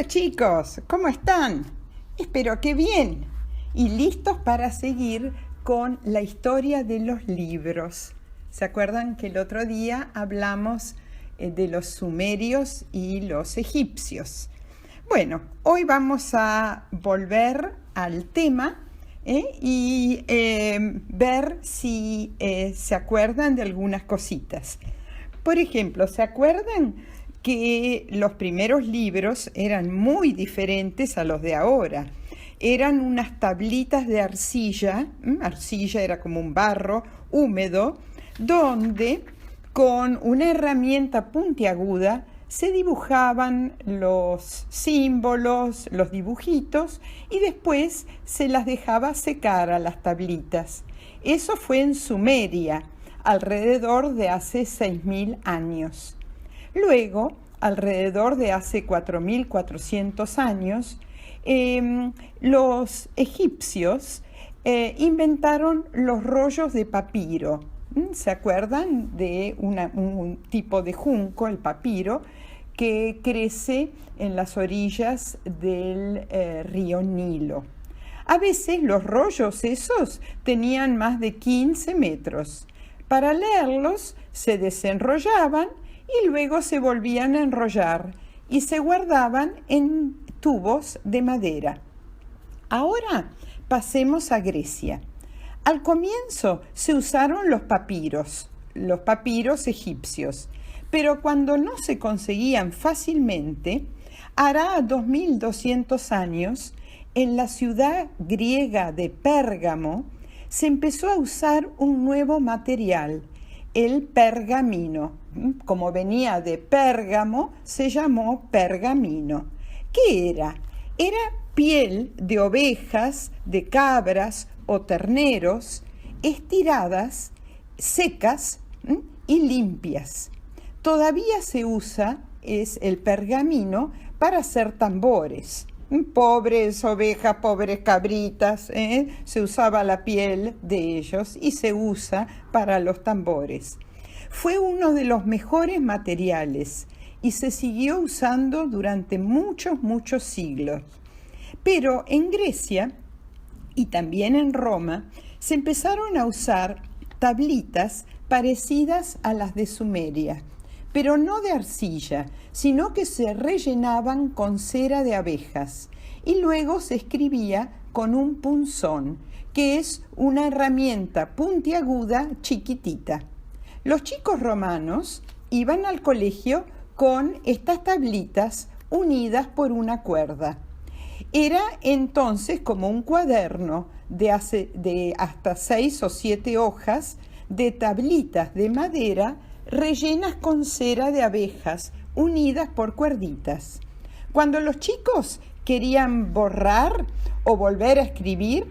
Hola chicos, ¿cómo están? Espero que bien y listos para seguir con la historia de los libros. ¿Se acuerdan que el otro día hablamos de los sumerios y los egipcios? Bueno, hoy vamos a volver al tema y ver si se acuerdan de algunas cositas. Por ejemplo, ¿se acuerdan que los primeros libros eran muy diferentes a los de ahora? Eran unas tablitas de arcilla, arcilla era como un barro húmedo, donde con una herramienta puntiaguda se dibujaban los símbolos, los dibujitos, y después se las dejaba secar a las tablitas. Eso fue en Sumeria, alrededor de hace 6.000 años. Luego, alrededor de hace 4.400 años, los egipcios inventaron los rollos de papiro. ¿Se acuerdan de un tipo de junco, el papiro, que crece en las orillas del río Nilo? A veces los rollos esos tenían más de 15 metros. Para leerlos se desenrollaban y luego se volvían a enrollar y se guardaban en tubos de madera. Ahora pasemos a Grecia. Al comienzo se usaron los papiros egipcios, pero cuando no se conseguían fácilmente, hará 2.200 años, en la ciudad griega de Pérgamo, se empezó a usar un nuevo material, el pergamino. Como venía de Pérgamo, se llamó pergamino. ¿Qué era? Era piel de ovejas, de cabras o terneros, estiradas, secas y limpias. Todavía se usa el pergamino para hacer tambores. Pobres ovejas, pobres cabritas, se usaba la piel de ellos y se usa para los tambores. Fue uno de los mejores materiales y se siguió usando durante muchos siglos. Pero en Grecia y también en Roma se empezaron a usar tablitas parecidas a las de Sumeria, pero no de arcilla, sino que se rellenaban con cera de abejas y luego se escribía con un punzón, que es una herramienta puntiaguda chiquitita. Los chicos romanos iban al colegio con estas tablitas unidas por una cuerda. Era entonces como un cuaderno de hasta 6 o 7 hojas de tablitas de madera rellenas con cera de abejas unidas por cuerditas. Cuando los chicos querían borrar o volver a escribir,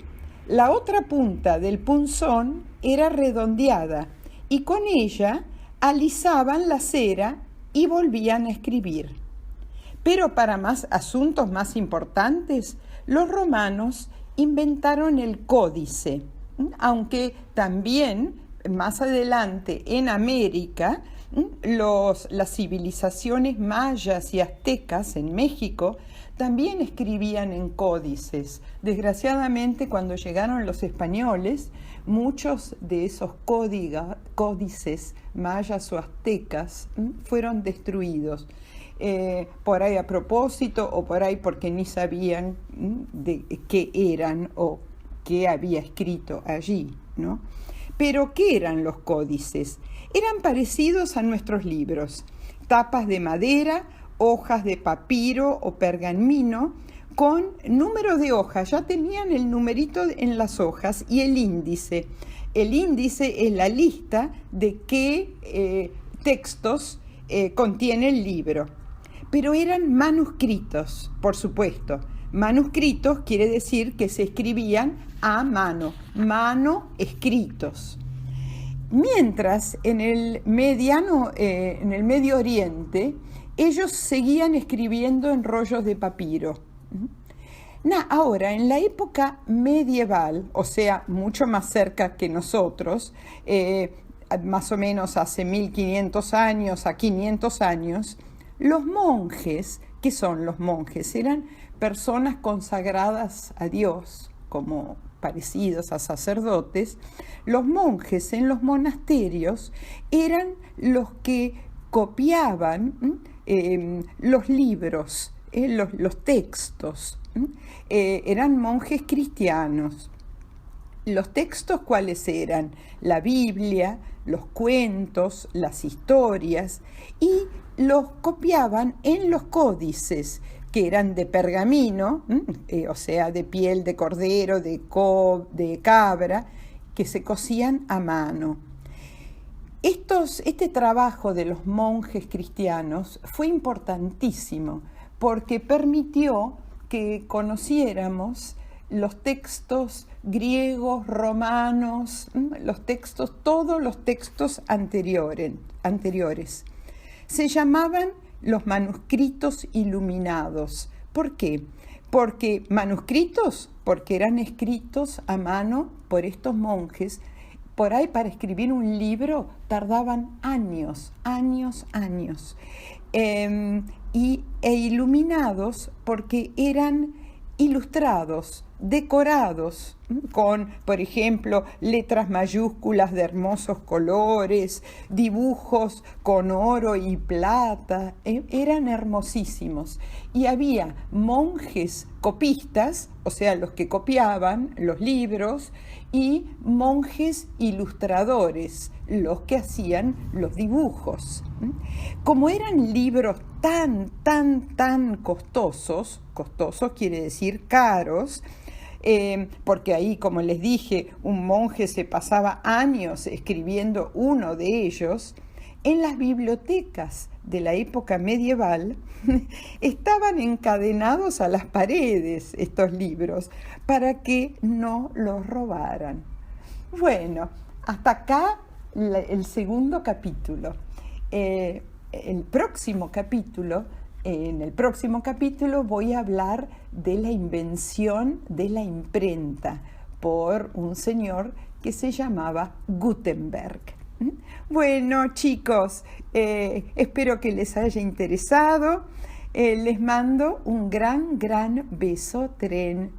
la otra punta del punzón era redondeada y con ella alisaban la cera y volvían a escribir. Pero para asuntos más importantes, los romanos inventaron el códice, aunque también más adelante en América, las civilizaciones mayas y aztecas en México también escribían en códices. Desgraciadamente, cuando llegaron los españoles, muchos de esos códices mayas o aztecas fueron destruidos. Por ahí a propósito o por ahí porque ni sabían de qué eran o qué había escrito allí, ¿no? Pero, ¿qué eran los códices? Eran parecidos a nuestros libros, tapas de madera, hojas de papiro o pergamino, con números de hojas. Ya tenían el numerito en las hojas y el índice. El índice es la lista de qué textos contiene el libro. Pero eran manuscritos, por supuesto. Manuscritos quiere decir que se escribían a mano escritos. Mientras en el Medio Oriente, ellos seguían escribiendo en rollos de papiro. Ahora, en la época medieval, o sea, mucho más cerca que nosotros, más o menos hace 1.500 años a 500 años, Los monjes, ¿qué son los monjes? Eran personas consagradas a Dios, como parecidos a sacerdotes. Los monjes en los monasterios eran los que copiaban los libros, los textos. Eran monjes cristianos. ¿Los textos cuáles eran? La Biblia, los cuentos, las historias, y los copiaban en los códices, que eran de pergamino, o sea, de piel de cordero, de cabra, que se cosían a mano. Este trabajo de los monjes cristianos fue importantísimo porque permitió que conociéramos los textos griegos, romanos, todos los textos anteriores. Se llamaban los manuscritos iluminados. ¿Por qué? Porque eran escritos a mano por estos monjes. Por ahí para escribir un libro tardaban años. E iluminados porque eran ilustrados, decorados, con, por ejemplo, letras mayúsculas de hermosos colores, dibujos con oro y plata, eran hermosísimos. Y había monjes copistas, o sea, los que copiaban los libros, y monjes ilustradores, los que hacían los dibujos. Como eran libros tan costosos quiere decir caros, porque ahí, como les dije, un monje se pasaba años escribiendo uno de ellos. En las bibliotecas de la época medieval estaban encadenados a las paredes estos libros para que no los robaran. Bueno, hasta acá el segundo capítulo. En el próximo capítulo voy a hablar de la invención de la imprenta por un señor que se llamaba Gutenberg. Bueno, chicos, espero que les haya interesado. Les mando un gran beso tren.